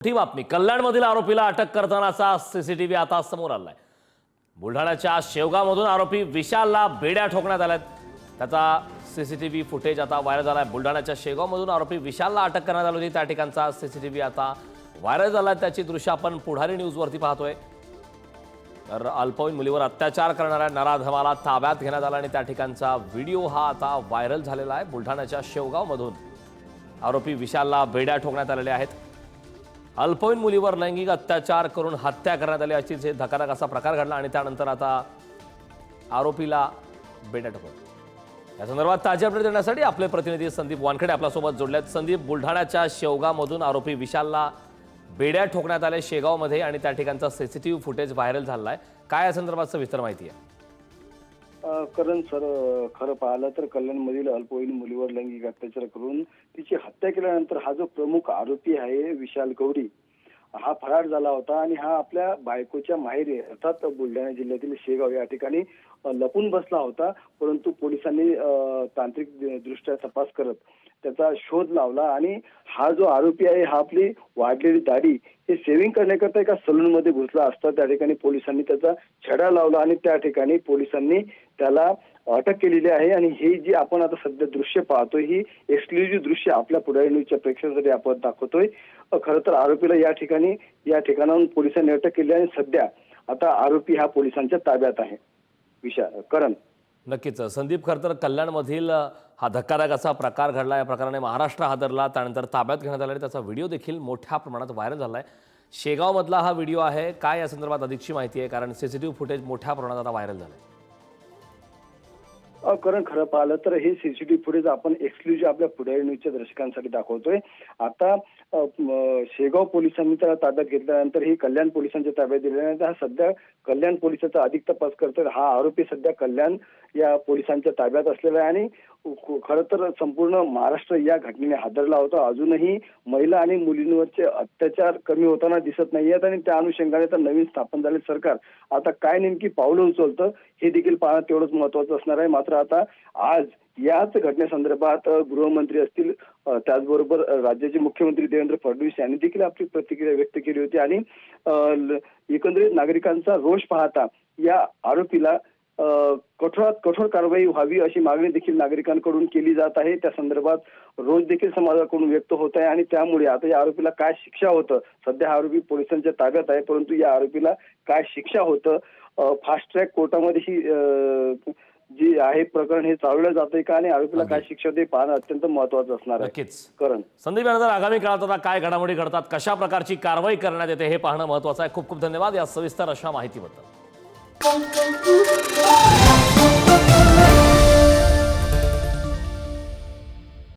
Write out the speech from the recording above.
मोठी बातमी, कल्याणमधील आरोपीला अटक करतानाचा सीसीटीव्ही आता समोर आलाय। बुलढाण्याच्या शेवगावमधून आरोपी विशालला बेड्या ठोकण्यात आल्यात। त्याचा सीसीटीव्ही फुटेज आता व्हायरल झालाय। बुलढाण्याच्या शेवगावमधून आरोपी विशालला अटक करण्यात आली होती। त्या ठिकाणचा सीसीटीव्ही आता व्हायरल झालाय। त्याची दृश्य आपण पुढारी न्यूजवरती पाहतोय। तर अल्पवयीन मुलीवर अत्याचार करणाऱ्या नराधमाला ताब्यात घेण्यात आला आणि त्या ठिकाणचा व्हिडिओ हा आता व्हायरल झालेला आहे। बुलढाण्याच्या शेवगावमधून आरोपी विशालला बेड्या ठोकण्यात आलेल्या आहेत। अल्पवयीन मुलीवर लैंगिक अत्याचार करून हत्या करण्यात आली अशी धक्कादायक असा प्रकार घडला आणि त्यानंतर आता आरोपीला बेड्या ठोकल्या। या संदर्भात ताजी अपडेट देण्यासाठी आपले प्रतिनिधी संदीप वानखेडे आपल्यासोबत जोडलेत। संदीप, बुलढाण्याच्या शेवगावमधून आरोपी विशालला बेड्या ठोकण्यात आले शेगावमध्ये आणि त्या ठिकाणचा सीसीटीव्ही फुटेज व्हायरल झालाय। काय या संदर्भात सविस्तर माहिती आहे? करण सर, खरं पाहिलं तर कल्याणमधील अल्पवयीन मुलीवर लैंगिक अत्याचार करून तिची हत्या केल्यानंतर हा जो प्रमुख आरोपी आहे विशाल गौरी, हा फरार झाला होता आणि हा आपल्या बायकोच्या माहेरी अर्थात बुलढाणा जिल्ह्यातील शेगाव या ठिकाणी लपून बसला होता। परंतु पोलिसांनी तांत्रिक दृष्ट्या तपास करत त्याचा शोध लावला आणि हा जो आरोपी आहे हा आपली वाढलेली दाढी हे सेव्हिंग करण्याकरता एका सलून मध्ये घुसला असता। त्या ठिकाणी पोलिसांनी त्याचा छडा लावला आणि त्या ठिकाणी पोलिसांनी त्याला अटक केलेली आहे। आणि हे जी आपण आता सध्या दृश्य पाहतोय ही एक्सक्लुझिव्ह दृश्य आपल्या पुढारी न्यूजच्या प्रेक्षकांसाठी आपण दाखवतोय। खरं तर आरोपीला या ठिकाणाहून पोलिसांनी अटक केली आणि सध्या आता आरोपी हा पोलिसांच्या ताब्यात आहे। करण, नक्कीच संदीप, खरं तर कल्याणमधील हा धक्कादायक असा प्रकार घडला। या प्रकाराने महाराष्ट्र हादरला, त्यानंतर ताब्यात घेण्यात आला आणि त्याचा व्हिडिओ देखील मोठ्या प्रमाणात व्हायरल झालाय। शेगावमधला हा व्हिडिओ आहे। काय या संदर्भात अधिकची माहिती आहे? कारण सीसीटीव्ही फुटेज मोठ्या प्रमाणात आता व्हायरल झालंय। करण, खरं पाहिलं तर हे सीसीटीव्ही फुटेज आपण एक्सक्लुझिव्ह आपल्या पुढारी न्यूजच्या दर्शकांसाठी दाखवतोय। आता शेगाव पोलिसांनी त्याला ताब्यात घेतल्यानंतर ही कल्याण पोलिसांच्या ताब्यात दिल्यानंतर हा सध्या कल्याण पोलिसांचा अधिक तपास करतोय। हा आरोपी सध्या कल्याण या पोलिसांच्या ताब्यात असलेला आहे आणि खरं तर संपूर्ण महाराष्ट्र या घटनेने हादरला होता। अजूनही महिला आणि मुलींवरचे अत्याचार कमी होताना दिसत नाहीयेत आणि त्या अनुषंगाने तर नवीन स्थापन झालेलं सरकार आता काय नेमकी पावलं उचलतं हे देखील पाहणं तेवढंच महत्त्वाचं असणार आहे। मात्र आता आज याच घटनेसंदर्भात गृहमंत्री असतील, त्याचबरोबर राज्याचे मुख्यमंत्री देवेंद्र फडणवीस यांनी देखील आपली प्रतिक्रिया व्यक्त केली होती आणि एकंदरीत नागरिकांचा रोष पाहता या आरोपीला कठोरात कठोर कारवाई व्हावी अशी मागणी देखील नागरिकांकडून केली जात आहे। त्या संदर्भात रोष देखील समाजाकडून व्यक्त होत आहे आणि त्यामुळे आता या आरोपीला काय शिक्षा होतं, सध्या हा आरोपी पोलिसांच्या ताब्यात आहे, परंतु या आरोपीला काय शिक्षा होतं, फास्ट ट्रॅक कोर्टामध्ये ही जी आहे प्रकरण हे चालवलं जातंय का आणि आरोपीला काय शिक्षा होते पाहणं अत्यंत महत्त्वाचं असणार आहे। नक्कीच करण, संदीप, यानंतर आगामी काळात आता काय घडामोडी घडतात, कशा प्रकारची कारवाई करण्यात येते हे पाहणं महत्त्वाचं आहे। खूप खूप धन्यवाद या सविस्तर अशा माहितीबद्दल।